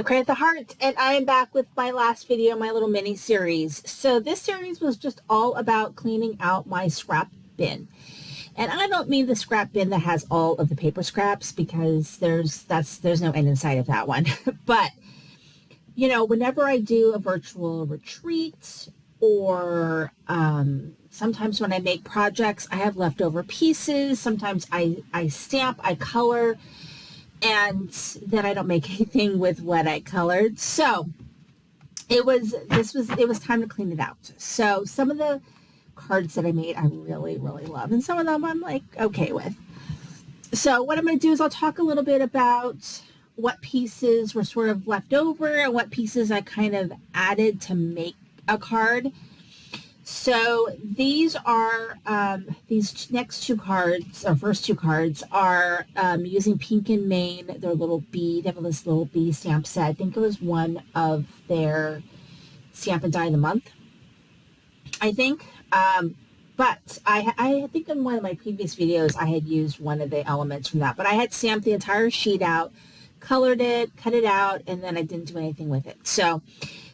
Create the heart, and I am back with my last video, my little mini series. So this series was just all about cleaning out my scrap bin. And I don't mean the scrap bin that has all of the paper scraps, because there's no end in sight of that one. But you know, whenever I do a virtual retreat, or sometimes when I make projects, I have leftover pieces. Sometimes I stamp, I color, and then I don't make anything with what I colored. So it was time to clean it out. So some of the cards that I made I really love, and some of them I'm like okay with. So what I'm going to do is I'll talk a little bit about what pieces were sort of left over and what pieces I kind of added to make a card. So these are, these next two cards, or first two cards, are using Pink and Maine, their little bee. They have this little bee stamp set. I think it was one of their Stamp and Die of the Month, I think. But I think in one of my previous videos I had used one of the elements from that. But I had stamped the entire sheet out, colored it, cut it out, and then I didn't do anything with it. So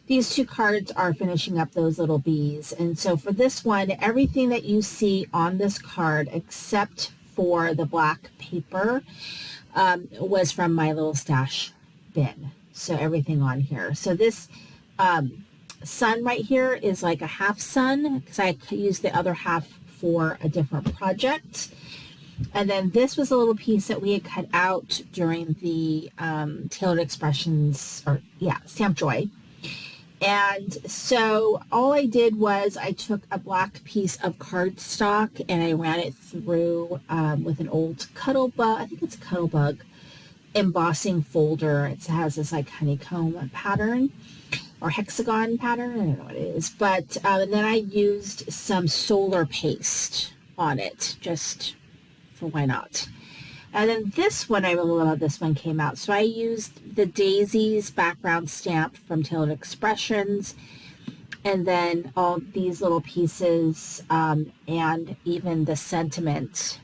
these two cards are finishing up those little bees. And so for this one, everything that you see on this card, except for the black paper, was from my little stash bin. So everything on here. So this sun right here is like a half sun, because I used the other half for a different project. And then this was a little piece that we had cut out during the Tailored Expressions, or yeah, Stamp Joy. And so all I did was I took a black piece of cardstock and I ran it through with an old Cuttlebug, I think it's a Cuttlebug embossing folder. It has this like honeycomb pattern or hexagon pattern, I don't know what it is. But and then I used some solar paste on it, just for why not. And then this one, I really love how this one came out. So I used the Daisies background stamp from Tailored Expressions, and then all these little pieces and even the sentiment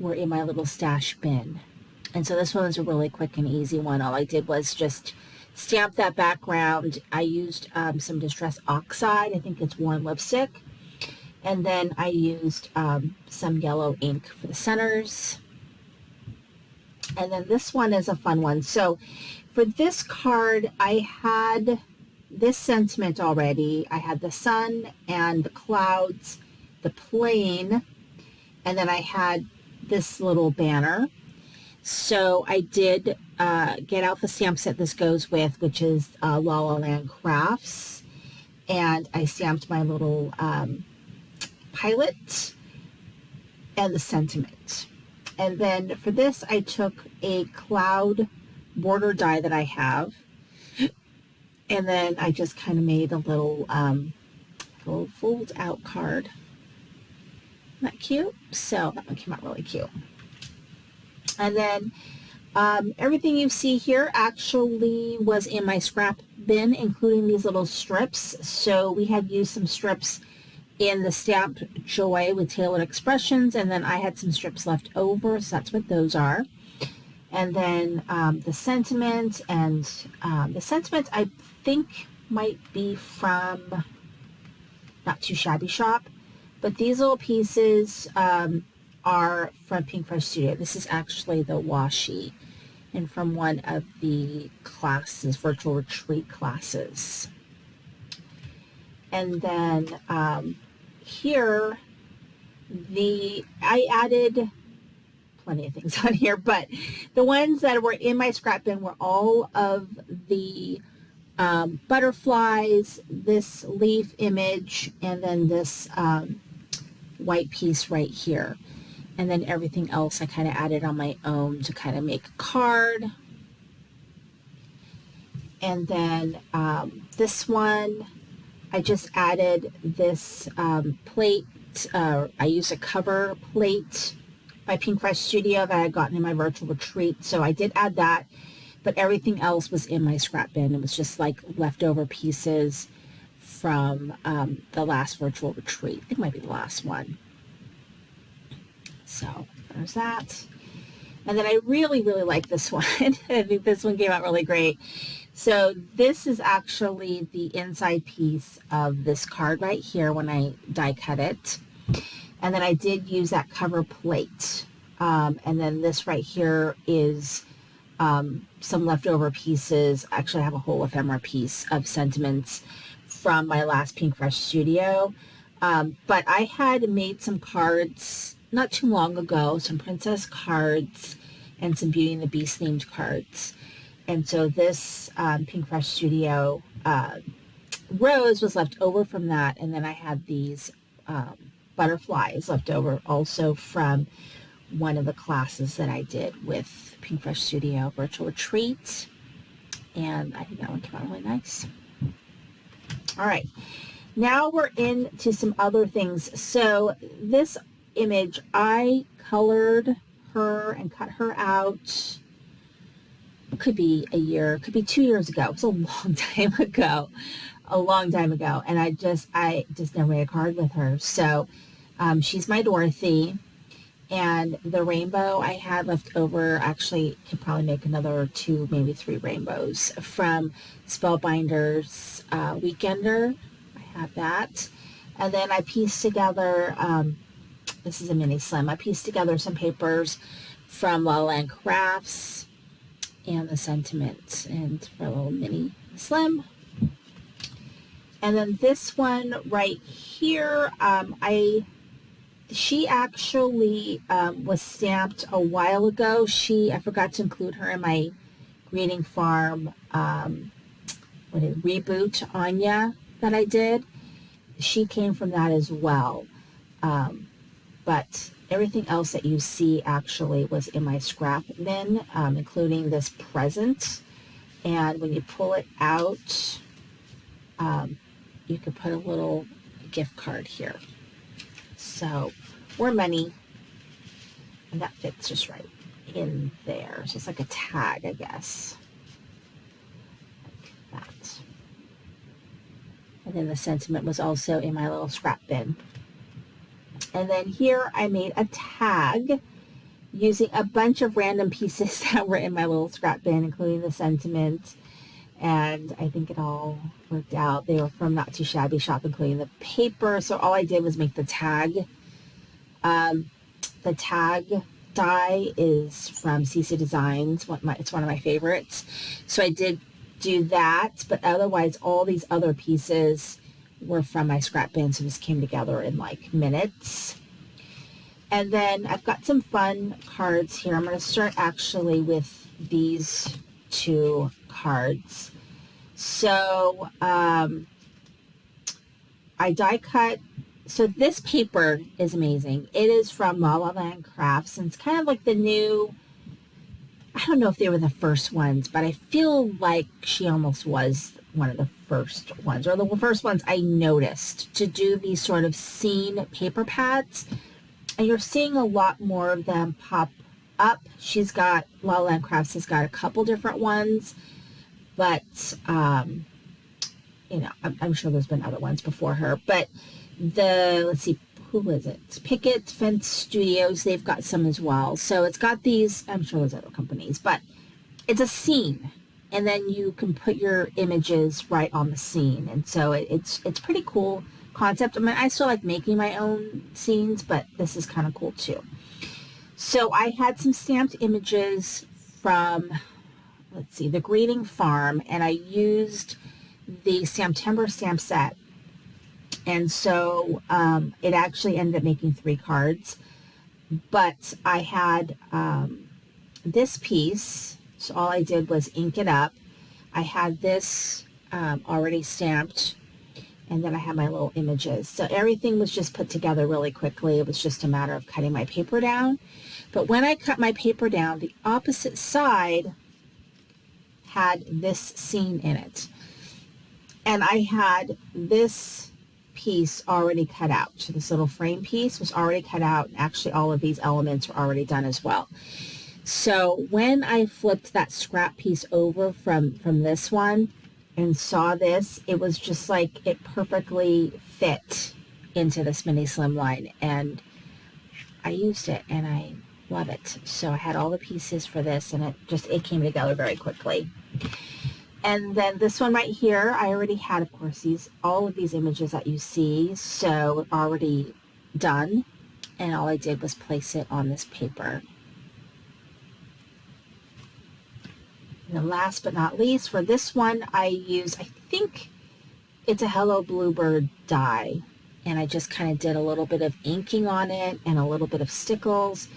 were in my little stash bin. And so this one was a really quick and easy one. All I did was just stamp that background. I used some Distress Oxide, I think it's Worn Lipstick, and then I used some yellow ink for the centers. And then this one is a fun one. So for this card, I had this sentiment already. I had the sun and the clouds, the plane, and then I had this little banner. So I did get out the stamp set this goes with, which is La La Land Crafts. And I stamped my little pilot and the sentiment. And then for this, I took a cloud border die that I have, and then I just kind of made a little fold out card. Isn't that cute? So that one came out really cute. And then everything you see here actually was in my scrap bin, including these little strips. So we had used some strips in the Stamp Joy with Tailored Expressions, and then I had some strips left over, so that's what those are. And then the sentiment, and the sentiment I think might be from Not Too Shabby Shop, but these little pieces are from Pink Fresh Studio. This is actually the washi, and from one of the classes, virtual retreat classes. And then here, I added plenty of things on here, but the ones that were in my scrap bin were all of the butterflies, this leaf image, and then this white piece right here. And then everything else I kind of added on my own to kind of make a card. And then this one, I just added this plate. I used a cover plate by Pink Fresh Studio that I had gotten in my virtual retreat. So I did add that, but everything else was in my scrap bin. It was just like leftover pieces from the last virtual retreat. I think it might be the last one. So there's that. And then I really like this one. I think this one came out really great. So this is actually the inside piece of this card right here when I die cut it. And then I did use that cover plate. And then this right here is some leftover pieces. Actually, I have a whole ephemera piece of sentiments from my last Pink Fresh Studio. But I had made some cards not too long ago, some princess cards and some Beauty and the Beast themed cards. And so this Pink Fresh Studio rose was left over from that. And then I had these butterflies left over also from one of the classes that I did with Pink Fresh Studio Virtual Retreat. And I think that one came out really nice. All right, now we're into some other things. So this image, I colored her and cut her out. It could be a year, could be 2 years ago. It was a long time ago, and I just never made a card with her. So she's my Dorothy, and the rainbow I had left over, actually could probably make another 2, maybe 3 rainbows from Spellbinder's Weekender. I have that. And then I pieced together, this is a mini slim, I pieced together some papers from La La Land Crafts and the sentiments, and for a little mini slim. And then this one right here, she actually was stamped a while ago. I forgot to include her in my Greeting Farm reboot Anya that I did. She came from that as well. But everything else that you see actually was in my scrap bin, including this present. And when you pull it out, you could put a little gift card here. So, or money. And that fits just right in there. So it's like a tag, I guess. Like that. And then the sentiment was also in my little scrap bin. And then here I made a tag using a bunch of random pieces that were in my little scrap bin, including the sentiment. And I think it all worked out. They were from Not Too Shabby Shop, including the paper. So all I did was make the tag. The tag die is from CC Designs. It's one of my favorites. So I did do that, but otherwise all these other pieces were from my scrap bin, so this came together in like minutes. And then I've got some fun cards here. I'm going to start actually with these 2 cards. So I die cut. So this paper is amazing. It is from La La Land Crafts, and it's kind of like the new, I don't know if they were the first ones, but I feel like she almost was one of the first ones, or the first ones I noticed to do these sort of scene paper pads. And you're seeing a lot more of them pop up. She's got, La La Land Crafts has got a couple different ones, but, you know, I'm sure there's been other ones before her. But let's see, who is it? Picket Fence Studios, they've got some as well. So it's got these, I'm sure there's other companies, but it's a scene. And then you can put your images right on the scene. And so it's pretty cool concept. I mean, I still like making my own scenes, but this is kind of cool too. So I had some stamped images from, let's see, the Greeting Farm, and I used the Stamptember stamp set. And so it actually ended up making 3 cards. But I had this piece, so all I did was ink it up. I had this already stamped, and then I had my little images. So everything was just put together really quickly. It was just a matter of cutting my paper down. But when I cut my paper down, the opposite side had this scene in it. And I had this piece already cut out. So this little frame piece was already cut out. And actually, all of these elements were already done as well. So when I flipped that scrap piece over from this one and saw this, it was just like it perfectly fit into this mini slimline. And I used it and I love it. So I had all the pieces for this, and it came together very quickly. And then this one right here, I already had, of course, all of these images that you see, so already done. And all I did was place it on this paper. And then last but not least, for this one, I think it's a Hello Bluebird die. And I just kind of did a little bit of inking on it and a little bit of stickles.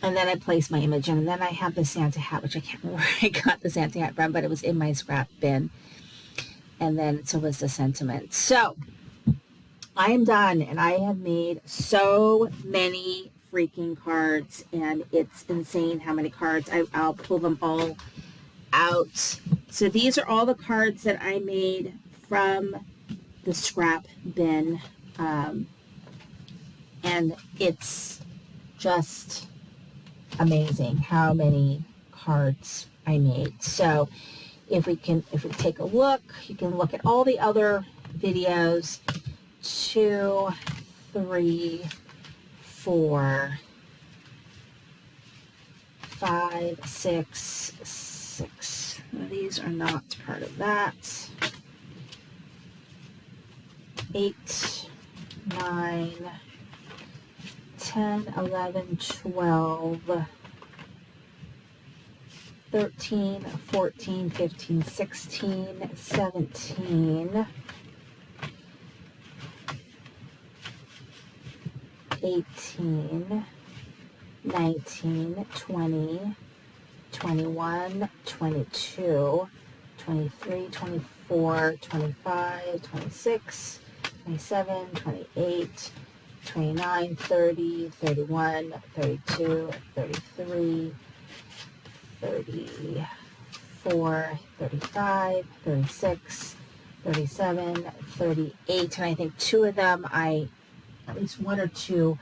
And then I placed my image in. And then I have the Santa hat, which I can't remember where I got the Santa hat from, but it was in my scrap bin. And then so was the sentiment. So I am done, and I have made so many freaking cards, and it's insane how many cards. I'll pull them all out. So these are all the cards that I made from the scrap bin, and it's just amazing how many cards I made. So if we take a look, you can look at all the other videos. 2, 3, 4, 5, 6, 6. These are not part of that. 8, 9, 10, 11, 12, 13, 14, 15, 16, 17, 18, 19, 20, 21, 22, 23, 24, 25, 26, 27, 28, 29, 30, 31, 32, 33, 34, 35, 36, 37, 38, and I think two of them, at least one or two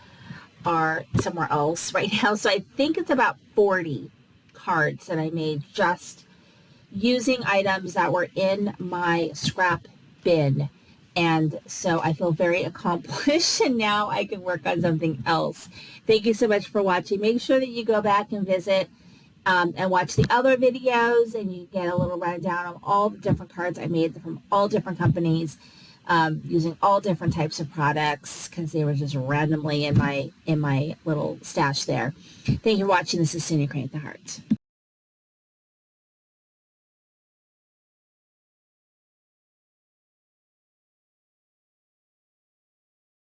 are somewhere else right now. So I think it's about 40 cards that I made just using items that were in my scrap bin. And so I feel very accomplished, and now I can work on something else. Thank you so much for watching. Make sure that you go back and visit and watch the other videos, and you get a little rundown of all the different cards I made from all different companies, using all different types of products, because they were just randomly in my little stash there. Thank you for watching. This is Cindy Crane at the Heart.